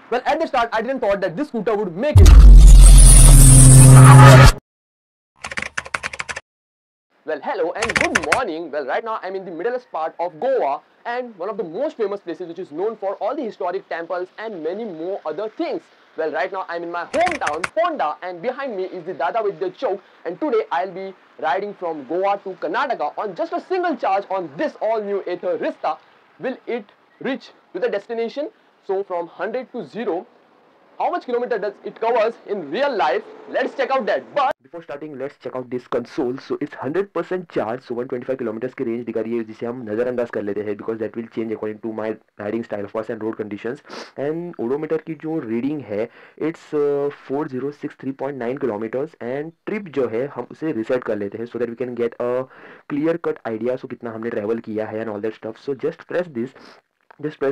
Well, at the start, I didn't thought that this scooter would make it. Well, hello and good morning. Well, right now I'm in the middlest part of Goa and one of the most famous places which is known for all the historic temples and many more other things. Well, right now I'm in my hometown, Ponda, and behind me is the Dada Vidya Chowk, and today I'll be riding from Goa to Karnataka on just a single charge on this all-new Ather Rista. Will it reach to the destination? So from 100 to 0, how much kilometer does it covers in real life? Let's check out that. But before starting, let's check out this console. So it's 100% charge, so 125 kilometers की range दिखा रही है जिसे हम नज़रअंदाज कर लेते हैं because that will change according to my riding style of course and road conditions. And odometer की जो रीडिंग है it's 4063.9 kilometers and ट्रिप जो है हम उसे रिसेट कर लेते हैं so that we can get a clear cut idea so कितना हमने ट्रैवल किया है and all that stuff. So just press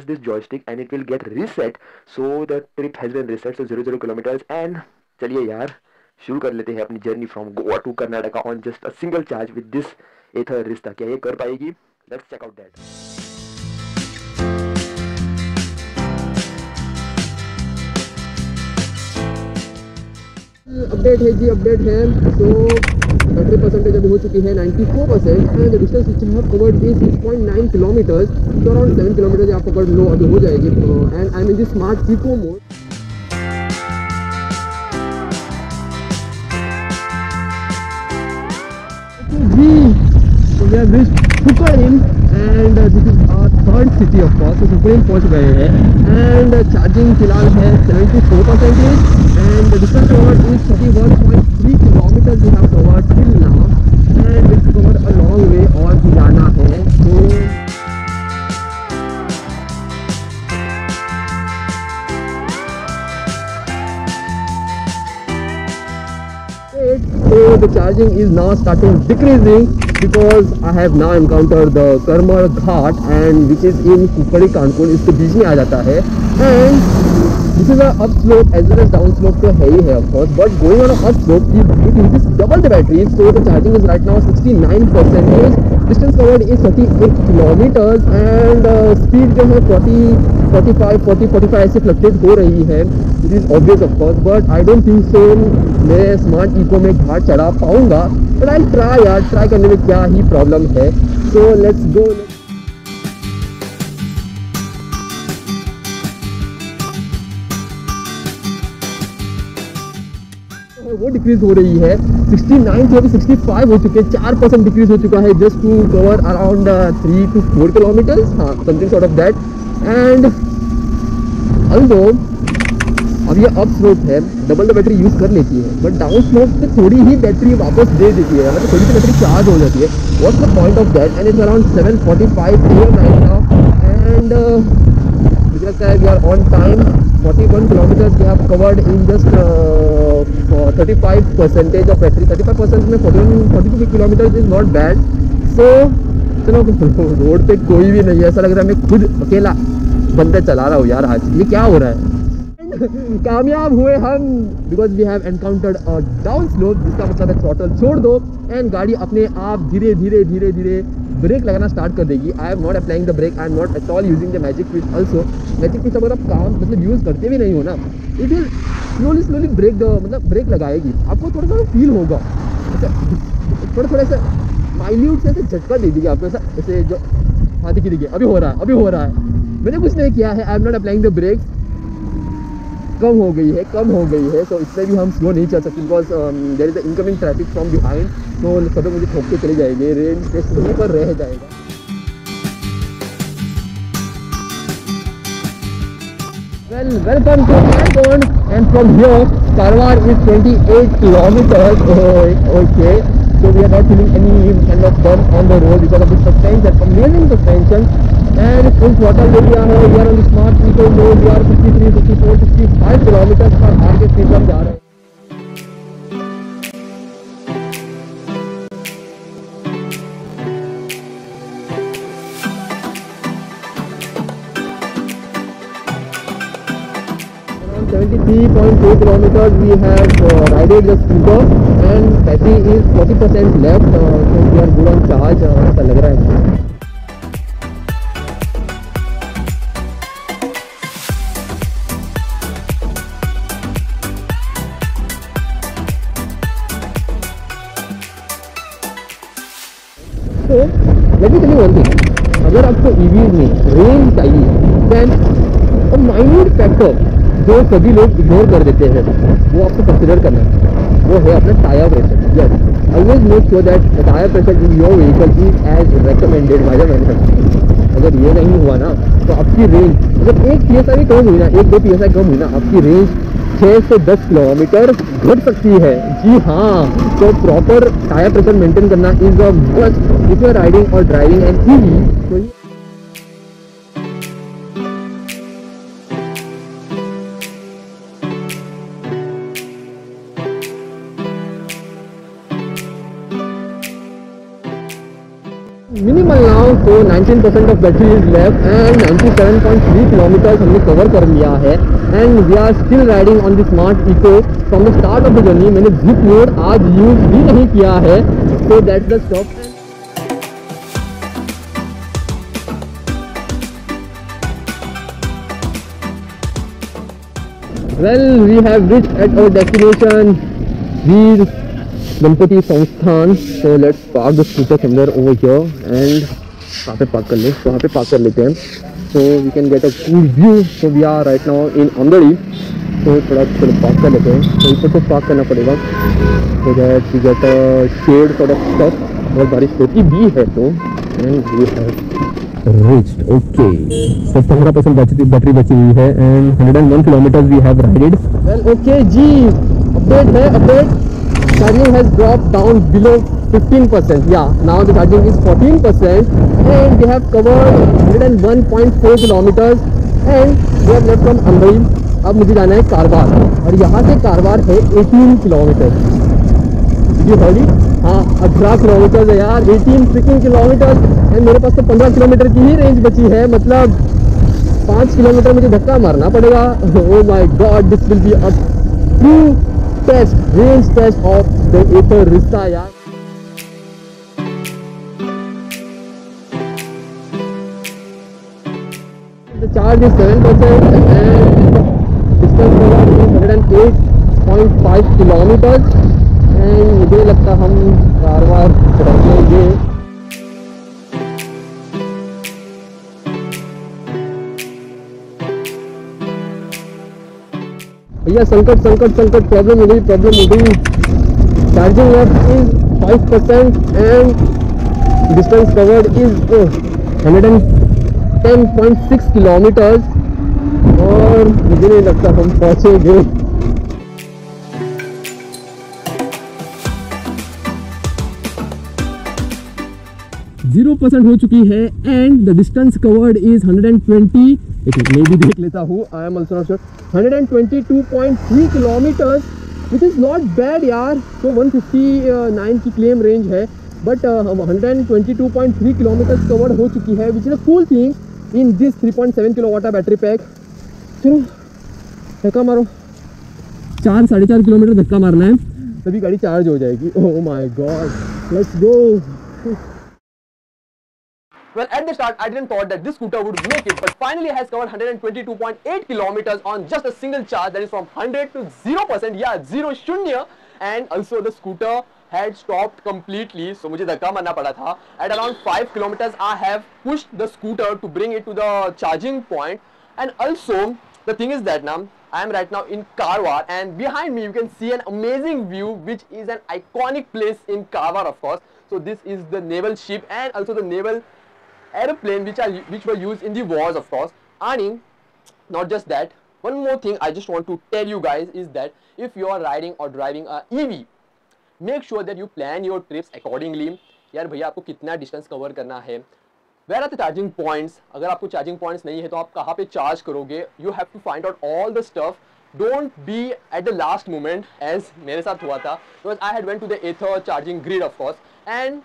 this joystick and it will get reset. So the trip has been reset, so 0 kilometers. And चलिए यार शुरू कर लेते हैं अपनी journey from Goa to Karnataka on just a single charge with this Ather Rizta. क्या ये कर पाएगी? Let's check out that. Update है जी, अपडेट है. सो बैटरी परसेंटेज अभी हो चुकी है 94% and the distance which I have covered is 6.9 kilometres. So around 7 kilometre आप पकड़ लो अभी हो जाएगी. And I am in the smart eco mode. So we have reached Sukarim and this is our third city of course. So Sukarim पहुंच गए हैं and charging फिलहाल है 74% and the distance covered is 31.3 kilometers we have covered till now and we've covered a long way और भी जाना है. So the charging is now starting decreasing because I have now encountered the Karmar Ghat and which is in Kupari Kankul. इसके बीच में आ जाता है and this is a up slope as well as down slope तो है ही है of course, but going on a up slope it uses double the battery. So the charging is right now 69%. Distance covered is 38 kilometers and speed जो है 45 ऐसे fluctuate हो रही है. It is obvious of course, but I don't think so मैं smart eco में घाट चढ़ा पाऊंगा, but I'll try यार. ट्राई करने में क्या ही प्रॉब्लम है. So let's go. वो डिक्रीज हो रही है 69 से अभी 65 हो चुके हैं. 4% डिक्रीज हो चुका है just to cover around 3 to 4 kilometres. हाँ, something sort of that. And although अब ये अप स्लोप है डबल द बैटरी यूज़ कर लेती है, बट डाउन स्लोप से थोड़ी ही बैटरी वापस दे देती है, मतलब थोड़ी सी बैटरी चार्ज हो जाती है. What's the point of that? And it's around 7:45 AM right now and मुझे लगता है we are on time. 41 kilometres we have covered in just 35% of battery. 35% में 42 kilometres is not bad. So चलो road पे कोई भी नहीं है, ऐसा लग रहा है मैं खुद अकेला बंदा चला रहा हूँ यार. आज ये क्या हो रहा है? कामयाब हुए हम because we have encountered a down slope, जिसका मतलब है थ्रॉटल छोड़ दो एंड गाड़ी अपने आप धीरे धीरे ब्रेक लगाना स्टार्ट कर देगी. I am not applying the brake, I am not at all using the magic switch also. Magic switch अगर आप काम मतलब यूज़ करते भी नहीं हो ना, इट विल स्लोली ब्रेक मतलब ब्रेक लगाएगी. आपको थोड़ा सा फील होगा, थोड़ा ऐसा माइन्यूट से ऐसे झटका दे देगी आपको, ऐसे जो हाँ देखिए अभी हो रहा है. मैंने कुछ नहीं किया है, I am not applying the brake. कम हो गई है सो इसमें भी हम स्लो नहीं चल सकते because there is the incoming traffic from behind. तो सभी मुझे ठोक के चले जाएंगे, रेंज स्टेशन पर रह जाएगा. Welcome to Kanpur and from here Karwar is 28 kilometers. Okay, so we are not feeling any kind of bump on the road because of the suspension, amazing suspension. And full throttle area है. We are on the smart eco mode. We are 53, 54, 65 kilometers पर are के speed हम जा रहे हैं. Around 73.2 kilometers we have rided the scooter and battery is 40% left. So we are good on charge. ऐसा लग रहा है. Let me tell you one thing, अगर आपको ईवीज में रेंज चाहिए देन अ माइन्यूट फैक्टर जो सभी लोग इग्नोर कर देते हैं वो आपको कंसिडर करना है, वो है अपना tyre pressure. Yes, always make sure that the tyre pressure in your vehicle is as recommended by the manufacturer. अगर ये नहीं हुआ ना तो आपकी रेंज, अगर 1 PSI भी कम हुई ना, 1-2 PSI कम हुई ना, आपकी रेंज 6 से 10 किलोमीटर घट सकती है। जी हाँ, तो प्रॉपर टायर प्रेशर मेंटेन करना is a must if you are riding और driving an EV. Minimal now तो 19% of battery is left and 97.3 kilometre हमने कवर कर लिया है and we are still riding on the smart eco from the start of the journey. मैंने zip mode आज use भी नहीं किया है, so that's the stop. Well, we have reached at our destination वीर गणपति संस्थान। So let's park the scooter somewhere over here and वहाँ पे park कर ले, तो वहाँ पे पार्क कर लेते हैं so we can get a cool view. So we are right now in अंदड़ी, तो थोड़ा चलो पार्क कर लेते हैं। तो ऊपर तो पार्क करना पड़ेगा so that we get a shade sort of stuff. बहुत बारिश होती भी है तो and we have reached. Okay, तो 15% बैटरी बची हुई है and 101 kilometres we have rided. Well okay जी, अपडेट है, update. Charging has dropped down below 15%. Yeah, now the charging is 14% and we have covered 101.4 kilometers and we have left from Andheri. अब मुझे जाना है कारवार और यहाँ से कारवार है 18 किलोमीटर। जी हॉली, हाँ 18 किलोमीटर है यार, 18 फ्रिकिंग किलोमीटर एंड मेरे पास तो 15 किलोमीटर की ही रेंज बची है, मतलब 5 किलोमीटर मुझे धक्का मारना पड़ेगा। Oh my God, this will be a true test, range test of the Ather Rizta यार। The charge is 7% and distance covered is 108.5 kilometers and मुझे लगता हम कारवार पहुंचेंगे। भैया संकट संकट संकट, प्रॉब्लम हो गई। Charging left is 5% and distance covered is 110.6 kilometres और मुझे नहीं लगता हम पहुंचेंगे। 0% हो चुकी है and the distance covered is 120, मैं भी देख लेता हूँ, I am also not sure, 122.3 kilometres which is not bad यार। तो 159 की क्लेम रेंज है बट 122.3 किलोमीटर्स कवर्ड हो चुकी है which is a cool thing in this 3.7 kilowatt battery pack. चलो धक्का मारो, 4-4.5 किलोमीटर धक्का मारना है तभी गाड़ी चार्ज हो जाएगी। Oh my God, let's go. Well, at the start, I didn't thought that this scooter would make it, but finally has covered 122.8 kilometers on just a single charge, that is from 100 to 0%, yeah, 0 शून्य, and also the scooter had stopped completely, so मुझे धक्का मारना पड़ा था। At around 5 kilometers, I have pushed the scooter to bring it to the charging point, and also the thing is that now I am right now in Karwar, and behind me you can see an amazing view, which is an iconic place in Karwar, of course. So this is the naval ship and also the naval aeroplane which were used in the wars, of course. And not just that, one more thing I just want to tell you guys is that if you are riding or driving a EV, make sure that you plan your trips accordingly. यार भैया आपको कितना distance cover करना है, where are the charging points, अगर आपको charging points नहीं है तो आप कहाँ पे चार्ज करोगे, you have to find out all the stuff. Don't be at the last moment as मेरे साथ हुआ था, because I had went to the Ather charging grid of course, and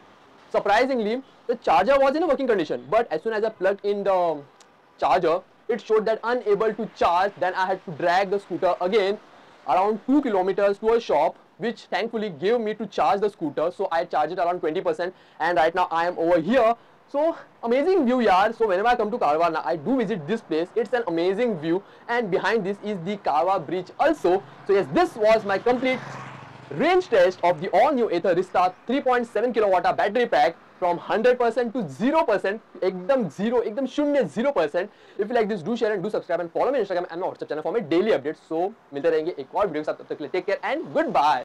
surprisingly the charger was in a working condition, but as soon as I plugged in the charger it showed that unable to charge. Then I had to drag the scooter again around 2 kilometers to a shop, which thankfully gave me to charge the scooter. So I charged it around 20% and right now I am over here. So amazing view yaar. So whenever I come to Karwar now, I do visit this place. It's an amazing view, and behind this is the Karwar bridge also. So yes, this was my complete range test of the all new Ather Rizta 3.7 kilowatt battery pack. From 100% to 0%, एकदम zero, एकदम शून्य 0%. If you like this, do share and do subscribe and follow me Instagram and WhatsApp channel for my daily updates. So मिलते रहेंगे एक और video के साथ, तब तक के लिए take care and good bye.